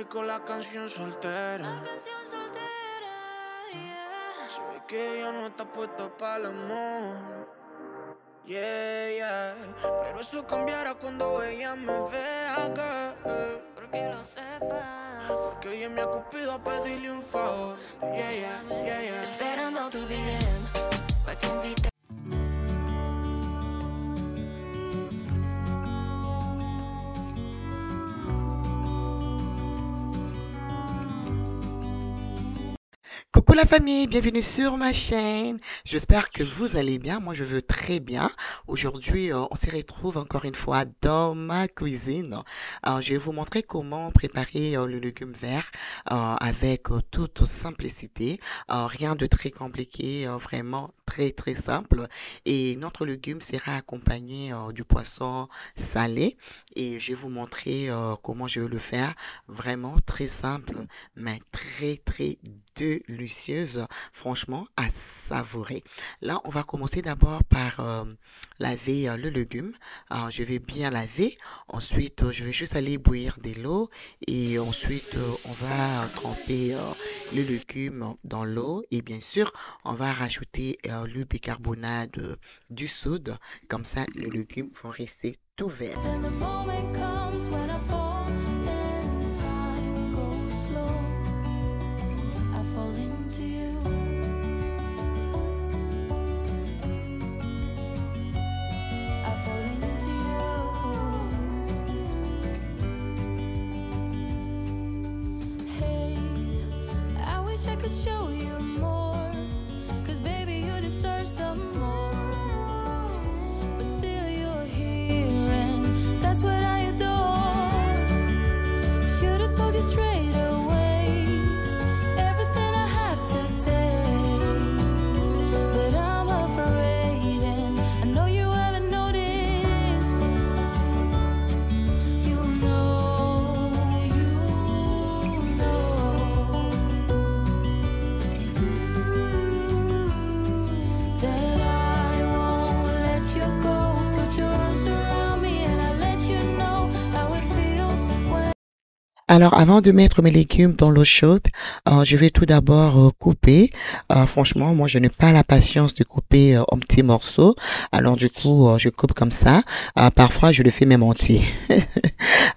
dedico la canción soltera. Se ve que ella no está puesta para el amor. Yeah, yeah. Pero eso cambiará cuando ella me vea, girl. Porque lo sepas. Porque ella me ha cupido a pedirle un favor. Yeah, yeah, yeah, yeah. Esperando tu DM pa' que invite. Coucou la famille, bienvenue sur ma chaîne. J'espère que vous allez bien. Moi, je veux très bien. Aujourd'hui, on se retrouve encore une fois dans ma cuisine. Je vais vous montrer comment préparer le légume vert avec toute simplicité. Rien de très compliqué, vraiment très simple. Et notre légume sera accompagné du poisson salé. Et je vais vous montrer comment je vais le faire. Vraiment très simple, mais très délicieuse, franchement à savourer. Là, on va commencer d'abord par laver le légume. Je vais bien laver. Ensuite, je vais juste aller bouillir de l'eau et ensuite, on va tremper le légume dans l'eau et bien sûr, on va rajouter le bicarbonate du soude. Comme ça, le légume va rester tout vert. Alors, avant de mettre mes légumes dans l'eau chaude, je vais tout d'abord couper. Franchement, moi, je n'ai pas la patience de couper en petits morceaux. Alors, du coup, je coupe comme ça. Parfois, je le fais même entier.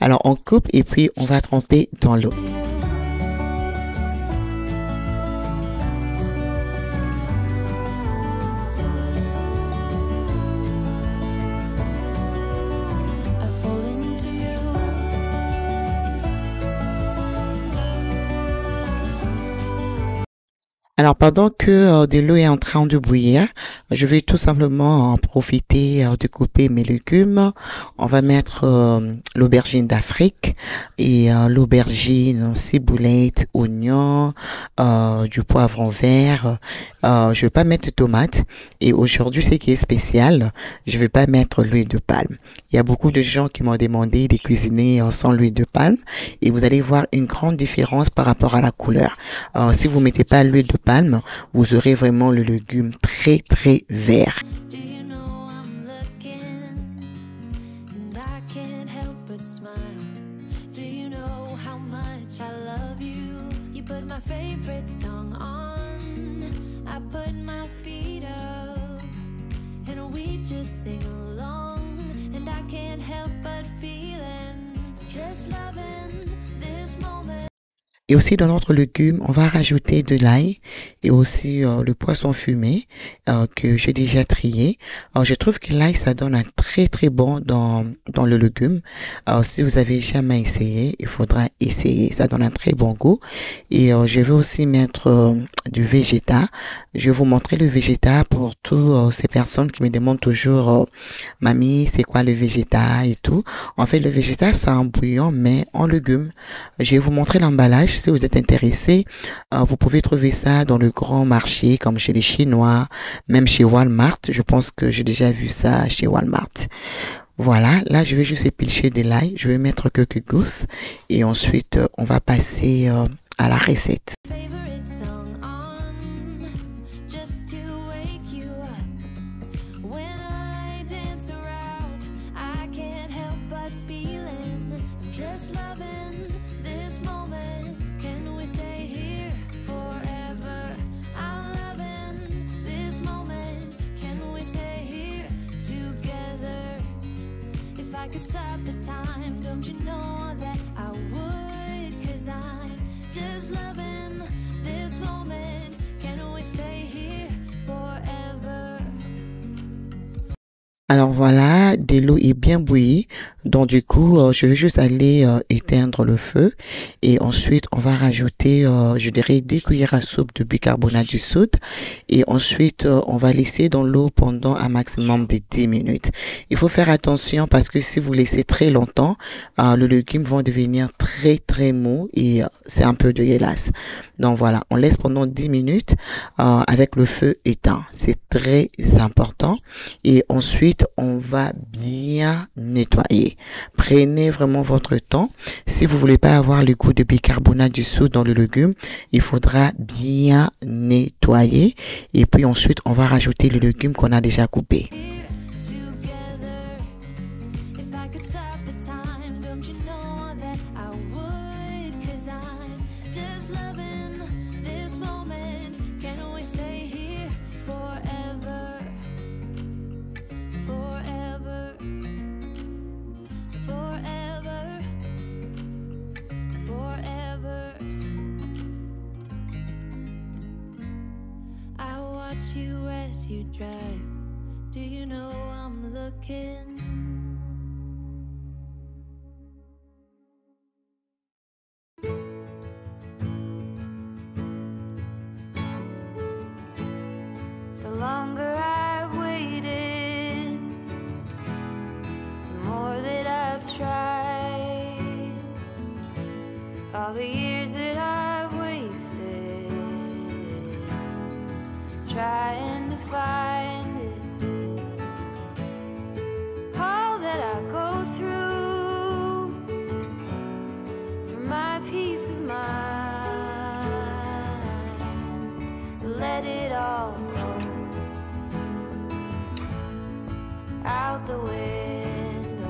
Alors, on coupe et puis on va tremper dans l'eau. Alors, pendant que de l'eau est en train de bouillir, je vais tout simplement en profiter de couper mes légumes. On va mettre l'aubergine d'Afrique et l'aubergine, ciboulette, oignon, du poivron vert. Je vais pas mettre de tomates. Et aujourd'hui, ce qui est spécial, je vais pas mettre l'huile de palme. Il y a beaucoup de gens qui m'ont demandé de cuisiner sans l'huile de palme. Et vous allez voir une grande différence par rapport à la couleur. Si vous mettez pas l'huile de palme, vous aurez vraiment le légume très vert. Et aussi dans notre légume, on va rajouter de l'ail et aussi le poisson fumé que j'ai déjà trié. Je trouve que l'ail, ça donne un très bon dans le légume. Si vous avez jamais essayé, il faudra essayer. Ça donne un très bon goût. Et je vais aussi mettre du végéta. Je vais vous montrer le végéta pour toutes ces personnes qui me demandent toujours Mamie, c'est quoi le végéta et tout. En fait, le végéta, c'est un bouillon, mais en légumes. Je vais vous montrer l'emballage. Si vous êtes intéressé, vous pouvez trouver ça dans le grand marché, comme chez les Chinois, même chez Walmart. Je pense que j'ai déjà vu ça chez Walmart. Voilà, là, je vais juste éplucher de l'ail. Je vais mettre quelques gousses et ensuite, on va passer à la recette. Just loving this moment. could stop the time, don't you know that I would? 'Cause I'm just loving this moment. Can't we stay here forever? Alors voilà, de l'eau est bien bouillie. Donc du coup, je vais juste aller éteindre le feu. Et ensuite, on va rajouter, je dirais, 2 cuillères à soupe de bicarbonate de soude. Et ensuite, on va laisser dans l'eau pendant un maximum de 10 minutes. Il faut faire attention parce que si vous laissez très longtemps, le légume va devenir très très mou et c'est un peu dégueulasse. Donc voilà, on laisse pendant 10 minutes avec le feu éteint. C'est très important. Et ensuite, on va bien nettoyer. Prenez vraiment votre temps. Si vous voulez pas avoir le goût de bicarbonate de soude dans le légume, il faudra bien nettoyer. Et puis ensuite, on va rajouter le légume qu'on a déjà coupé. Here together. If I could stop the time, don't you know that I would? 'Cause I'm just loving this moment. Can't we stay here forever? Forever. Forever. Forever. I watch you as you drive. Do you know I'm looking? The longer I've waited, the more that I've tried. All the years that I've wasted trying to find it. All that I go through for my peace of mind. Let it all go out the window.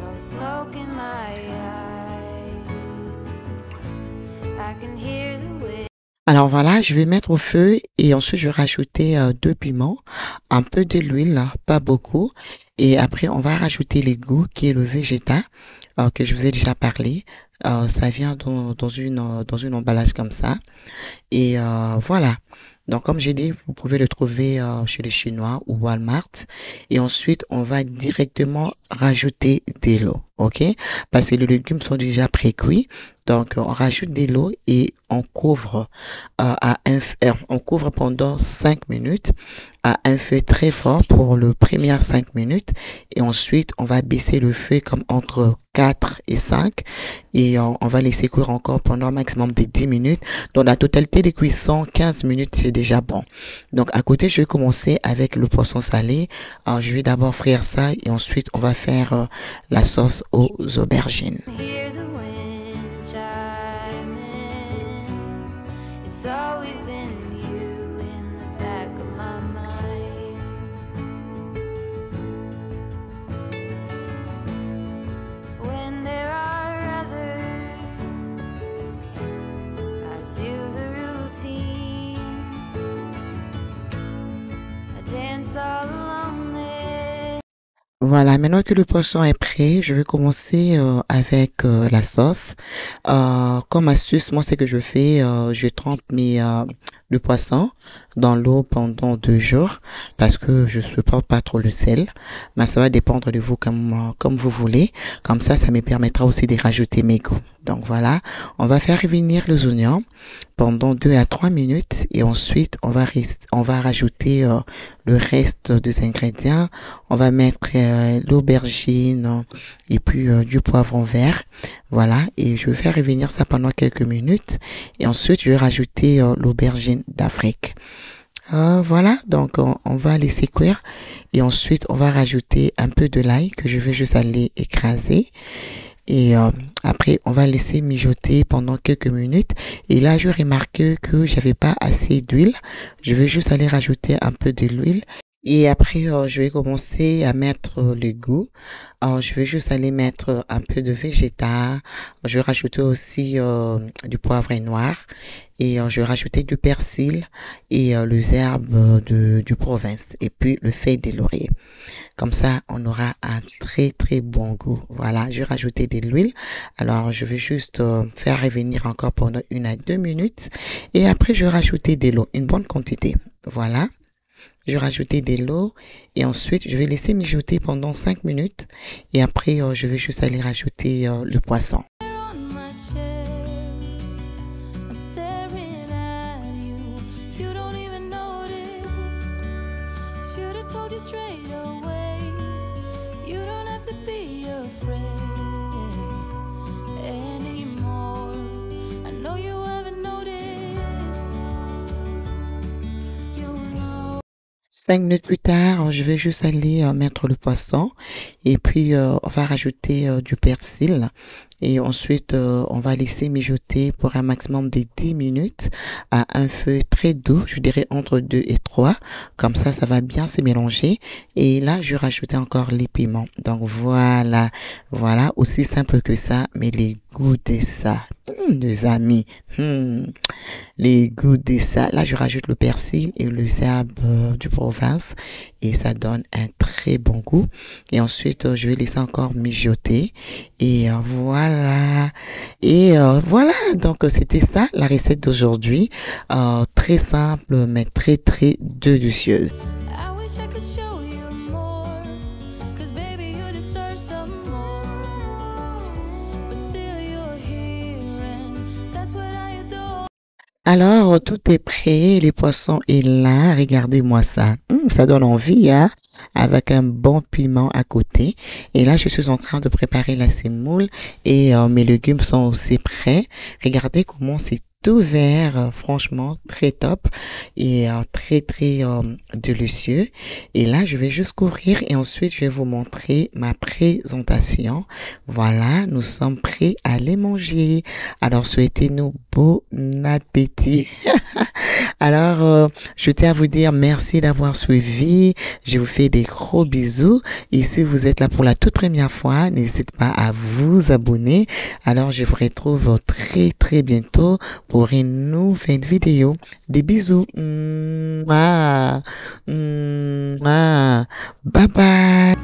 No smoke in my eyes. I can hear the wind. Alors voilà, je vais mettre au feu et ensuite je vais rajouter 2 piments, un peu de l'huile, pas beaucoup. Et après, on va rajouter l'égout qui est le végétal que je vous ai déjà parlé. Ça vient dans une emballage comme ça. Et voilà. Donc comme j'ai dit, vous pouvez le trouver chez les Chinois ou Walmart. Et ensuite, on va directement rajouter de l'eau, ok? Parce que les légumes sont déjà pré-cuits. Donc on rajoute de l'eau et on couvre on couvre pendant 5 minutes à un feu très fort pour le premier 5 minutes. Et ensuite, on va baisser le feu comme entre 4 et 5. Et on va laisser cuire encore pendant un maximum de 10 minutes. Donc la totalité de cuisson, 15 minutes, c'est déjà bon. Donc à côté, je vais commencer avec le poisson salé. Alors, je vais d'abord frire ça et ensuite, on va faire la sauce aux aubergines. Hear the wind chiming. It's always been you in the back of my mind. When there are others, I do the routine. I dance all alone there. Voilà, maintenant que le poisson est prêt, je vais commencer avec la sauce. Comme astuce, moi, ce que je fais, je trempe le poisson dans l'eau pendant 2 jours parce que je ne supporte pas trop le sel. Mais ça va dépendre de vous comme vous voulez. Comme ça me permettra aussi de rajouter mes goûts. Donc voilà, on va faire revenir les oignons pendant 2 à 3 minutes et ensuite on va rajouter le reste des ingrédients. On va mettre l'aubergine et puis du poivron vert. Voilà, et je vais faire revenir ça pendant quelques minutes et ensuite je vais rajouter l'aubergine d'Afrique. Voilà, donc on va laisser cuire et ensuite on va rajouter un peu de l'ail que je vais juste aller écraser. Et après, on va laisser mijoter pendant quelques minutes. Et là, je remarque que j'avais pas assez d'huile. Je vais juste aller rajouter un peu de l'huile. Et après, je vais commencer à mettre le goût. Je vais juste aller mettre un peu de végétal. Je vais rajouter aussi du poivre noir et je vais rajouter du persil et les herbes du province et puis le feuille de laurier. Comme ça, on aura un très très bon goût. Voilà, je vais rajouter de l'huile. Alors, je vais juste faire revenir encore pendant 1 à 2 minutes et après, je vais rajouter de l'eau, une bonne quantité. Voilà. Je vais rajouter de l'eau et ensuite je vais laisser mijoter pendant 5 minutes et après je vais juste aller rajouter le poisson. On my chair, I'm staring at you. You don't even notice. Should have told you straight away. You don't have to be afraid anymore. I know you haven't noticed. You know. 5 minutes plus tard, je vais juste aller mettre le poisson et puis on va rajouter du persil et ensuite on va laisser mijoter pour un maximum de 10 minutes à un feu très doux, je dirais entre 2 et 3. Comme ça va bien se mélanger et là je vais rajouter encore les piments. Donc voilà, voilà, aussi simple que ça, mais les goûts de ça, les amis, les goûts de ça. Là je rajoute le persil et les herbes du province et ça donne un très bon goût. Et ensuite je vais laisser encore mijoter et voilà. Et voilà, donc c'était ça la recette d'aujourd'hui. Très simple mais très très délicieuse. I wish I could show you more, 'cause baby you deserve some more. But still you're here and that's what I adore. Alors, tout est prêt, les poissons est là, regardez-moi ça. Ça donne envie, hein, avec un bon piment à côté. Et là, je suis en train de préparer la semoule et mes légumes sont aussi prêts. Regardez comment c'est tout vert, franchement, très top et très très délicieux. Et là, je vais juste couvrir et ensuite, je vais vous montrer ma présentation. Voilà, nous sommes prêts à les manger. Alors, souhaitez-nous bon appétit. Alors, je tiens à vous dire merci d'avoir suivi. Je vous fais des gros bisous. Et si vous êtes là pour la toute première fois, n'hésitez pas à vous abonner. Alors, je vous retrouve très très bientôt pour une nouvelle vidéo. Des bisous. Mouah. Mouah. Bye bye.